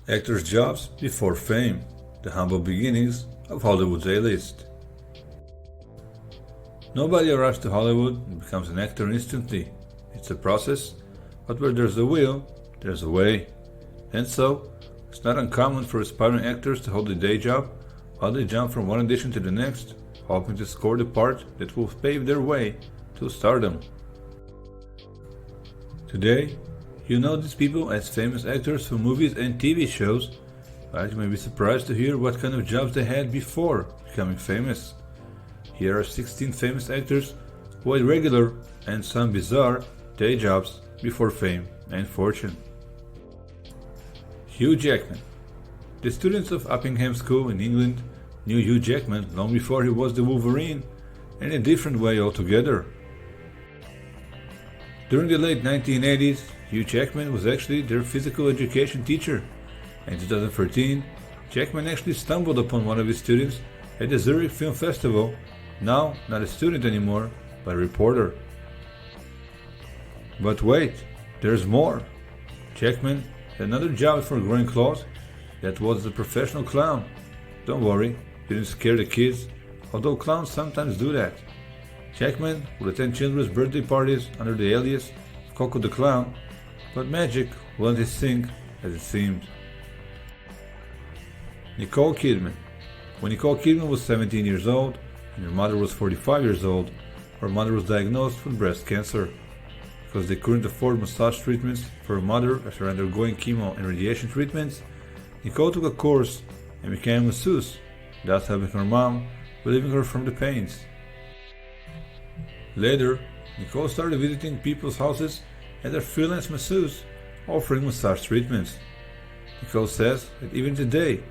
Actors' jobs before fame, the humble beginnings of Hollywood's A-list. Nobody arrives to Hollywood and becomes an actor instantly. It's a process, but where there's a will, there's a way. And so, it's not uncommon for aspiring actors to hold a day job while they jump from one audition to the next, hoping to score the part that will pave their way to stardom. Today, you know these people as famous actors from movies and TV shows, but you may be surprised to hear what kind of jobs they had before becoming famous. Here are 16 famous actors who had regular and some bizarre day jobs before fame and fortune. Hugh Jackman. The students of Uppingham School in England knew Hugh Jackman long before he was the Wolverine, in a different way altogether. During the late 1980s, Hugh Jackman was actually their physical education teacher. In 2013, Jackman actually stumbled upon one of his students at the Zurich Film Festival, now not a student anymore, but a reporter. But wait, there's more. Jackman had another job for growing claws, that was a professional clown. Don't worry, he didn't scare the kids, although clowns sometimes do that. Jackman would attend children's birthday parties under the alias of Coco the Clown, but magic wasn't his thing as it seemed. Nicole Kidman. When Nicole Kidman was 17 years old and her mother was 45 years old, her mother was diagnosed with breast cancer. Because they couldn't afford massage treatments for her mother after undergoing chemo and radiation treatments, Nicole took a course and became a masseuse, thus helping her mom, relieving her from the pains. Later, Nicole started visiting people's houses as a freelance masseuse, offering massage treatments. Nicole says that even today,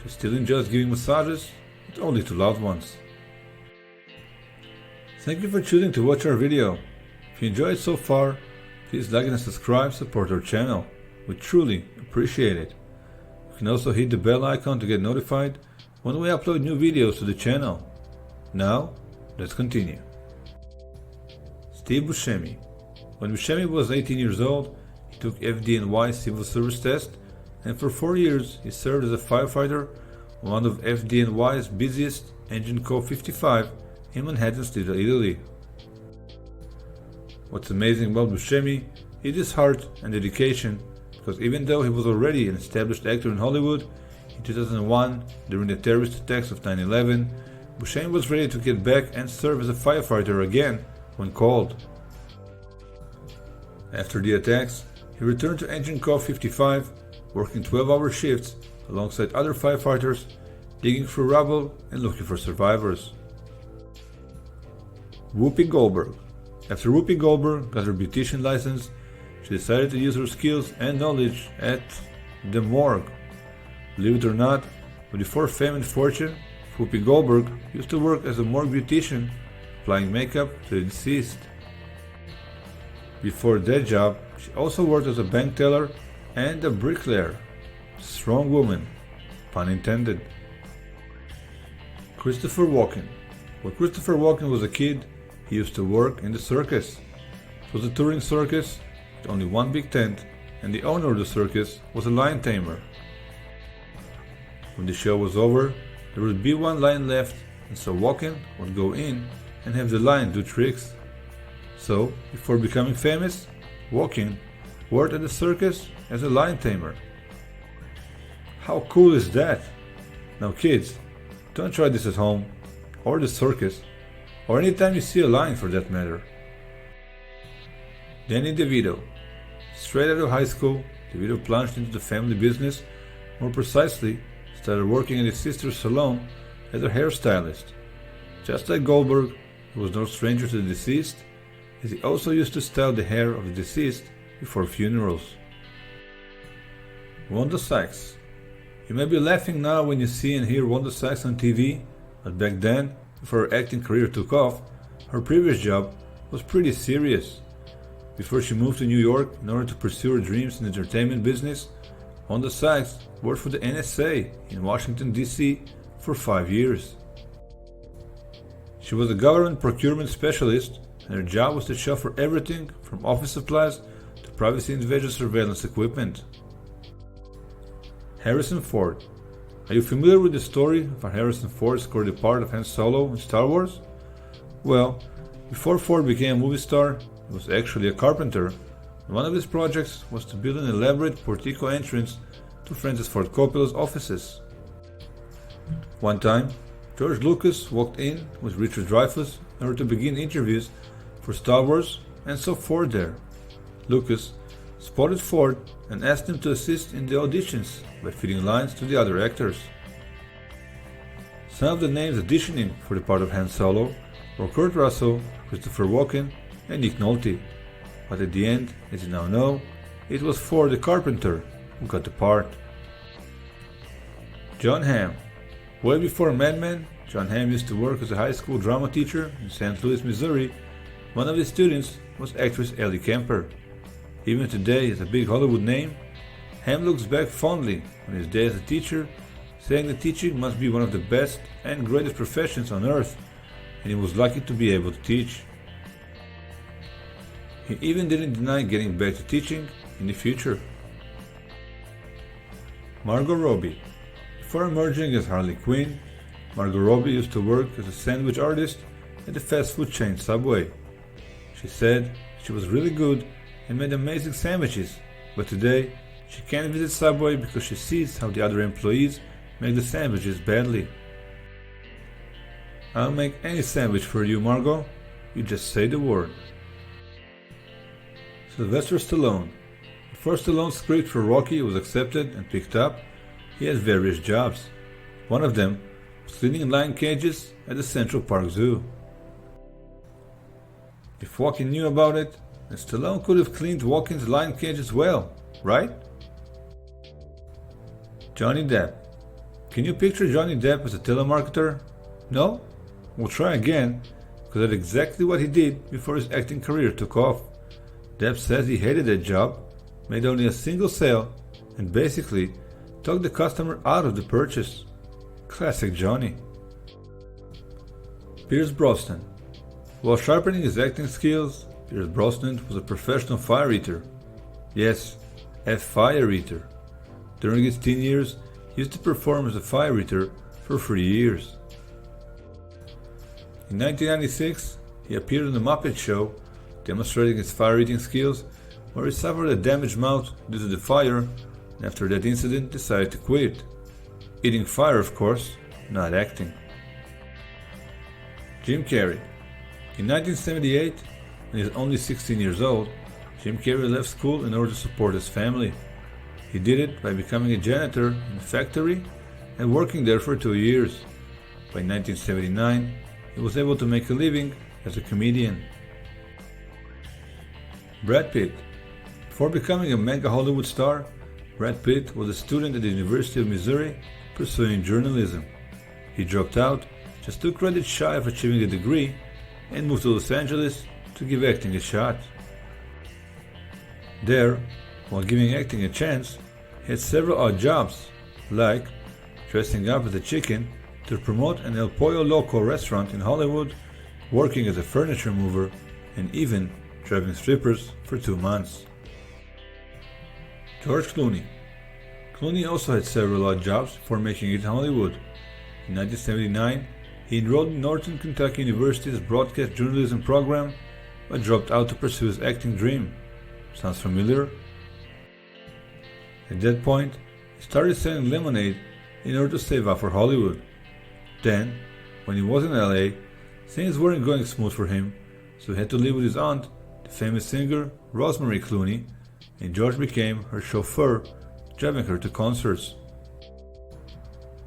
she still enjoys giving massages, but only to loved ones. Thank you for choosing to watch our video. If you enjoyed so far, please like and subscribe to support our channel. We truly appreciate it. You can also hit the bell icon to get notified when we upload new videos to the channel. Now, let's continue. Steve Buscemi. When Buscemi was 18 years old, he took FDNY civil service test, and for 4 years he served as a firefighter on one of FDNY's busiest, Engine Co. 55 in Manhattan, Italy. What's amazing about Buscemi is his heart and dedication, because even though he was already an established actor in Hollywood, in 2001, during the terrorist attacks of 9/11, Buscemi was ready to get back and serve as a firefighter again when called. After the attacks, he returned to Engine Co. 55, working 12-hour shifts alongside other firefighters, digging through rubble and looking for survivors. Whoopi Goldberg. After Whoopi Goldberg got her beautician license, she decided to use her skills and knowledge at the morgue. Believe it or not, but before fame and fortune, Whoopi Goldberg used to work as a morgue beautician, applying makeup to the deceased. Before that job, she also worked as a bank teller and a bricklayer. Strong woman, pun intended. Christopher Walken. When Christopher Walken was a kid, he used to work in the circus. It was a touring circus with only one big tent, and the owner of the circus was a lion tamer. When the show was over, there would be one lion left, and so Walken would go in and have the lion do tricks. So, before becoming famous, Walken worked at the circus as a lion tamer. How cool is that? Now kids, don't try this at home, or the circus, or anytime you see a lion for that matter. Danny DeVito. Straight out of high school, DeVito plunged into the family business, more precisely, started working at his sister's salon as a hairstylist. Just like Goldberg, he was no stranger to the deceased, as he also used to style the hair of the deceased before funerals. Wanda Sykes. You may be laughing now when you see and hear Wanda Sykes on TV, but back then, before her acting career took off, her previous job was pretty serious. Before she moved to New York in order to pursue her dreams in the entertainment business, Wanda Sykes worked for the NSA in Washington, D.C. for 5 years. She was a government procurement specialist, and her job was to shop for everything from office supplies to privacy invasion surveillance equipment. Harrison Ford. Are you familiar with the story of how Harrison Ford scored the part of Han Solo in Star Wars? Well, before Ford became a movie star, he was actually a carpenter, and one of his projects was to build an elaborate portico entrance to Francis Ford Coppola's offices. One time, George Lucas walked in with Richard Dreyfuss in order to begin interviews for Star Wars and saw Ford there. Lucas spotted Ford and asked him to assist in the auditions by feeding lines to the other actors. Some of the names auditioning for the part of Han Solo were Kurt Russell, Christopher Walken, and Nick Nolte. But at the end, as you now know, it was Ford the carpenter who got the part. Jon Hamm. Way before Mad Men, Jon Hamm used to work as a high school drama teacher in St. Louis, Missouri. One of his students was actress Ellie Kemper. Even today, as a big Hollywood name, Hamm looks back fondly on his day as a teacher, saying that teaching must be one of the best and greatest professions on earth, and he was lucky to be able to teach. He even didn't deny getting back to teaching in the future. Margot Robbie. Before emerging as Harley Quinn, Margot Robbie used to work as a sandwich artist at the fast food chain Subway. She said she was really good and made amazing sandwiches, but today she can't visit Subway because she sees how the other employees make the sandwiches badly. I'll make any sandwich for you, Margot. You just say the word. Sylvester Stallone. Before Stallone's script for Rocky was accepted and picked up, he had various jobs. One of them was cleaning lion cages at the Central Park Zoo. If Walken knew about it, then Stallone could have cleaned Walken's lion cage as well, right? Johnny Depp. Can you picture Johnny Depp as a telemarketer? No? We'll try again, because that's exactly what he did before his acting career took off. Depp says he hated that job, made only a single sale, and basically talked the customer out of the purchase. Classic Johnny. Pierce Brosnan. While sharpening his acting skills, Pierce Brosnan was a professional fire eater. Yes, a fire eater. During his teen years, he used to perform as a fire eater for 3 years. In 1996, he appeared on The Muppet Show, demonstrating his fire eating skills, where he suffered a damaged mouth due to the fire, and after that incident decided to quit. Eating fire, of course, not acting. Jim Carrey. In 1978, when he was only 16 years old, Jim Carrey left school in order to support his family. He did it by becoming a janitor in a factory and working there for 2 years. By 1979, he was able to make a living as a comedian. Brad Pitt. Before becoming a mega Hollywood star, Brad Pitt was a student at the University of Missouri pursuing journalism. He dropped out just 2 credits shy of achieving a degree and moved to Los Angeles to give acting a shot. There, while giving acting a chance, he had several odd jobs, like dressing up as a chicken to promote an El Pollo Loco restaurant in Hollywood, working as a furniture mover, and even driving strippers for 2 months. George Clooney. Clooney also had several odd jobs before making it in Hollywood. In 1979, he enrolled in Northern Kentucky University's broadcast journalism program, but dropped out to pursue his acting dream. Sounds familiar? At that point, he started selling lemonade in order to save up for Hollywood. Then, when he was in LA, things weren't going smooth for him, so he had to live with his aunt, the famous singer Rosemary Clooney, and George became her chauffeur, driving her to concerts.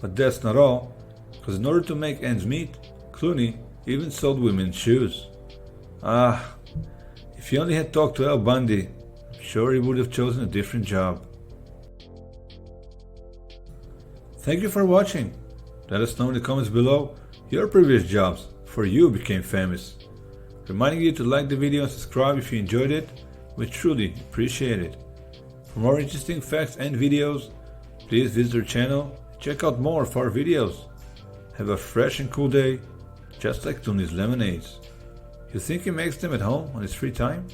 But that's not all, because in order to make ends meet, Clooney even sold women's shoes. If he only had talked to Al Bundy, I'm sure he would have chosen a different job. Thank you for watching. Let us know in the comments below your previous jobs before you became famous. Reminding you to like the video and subscribe if you enjoyed it, we truly appreciate it. For more interesting facts and videos, please visit our channel and check out more of our videos. Have a fresh and cool day, just like Clooney's lemonades. You think he makes them at home on his free time?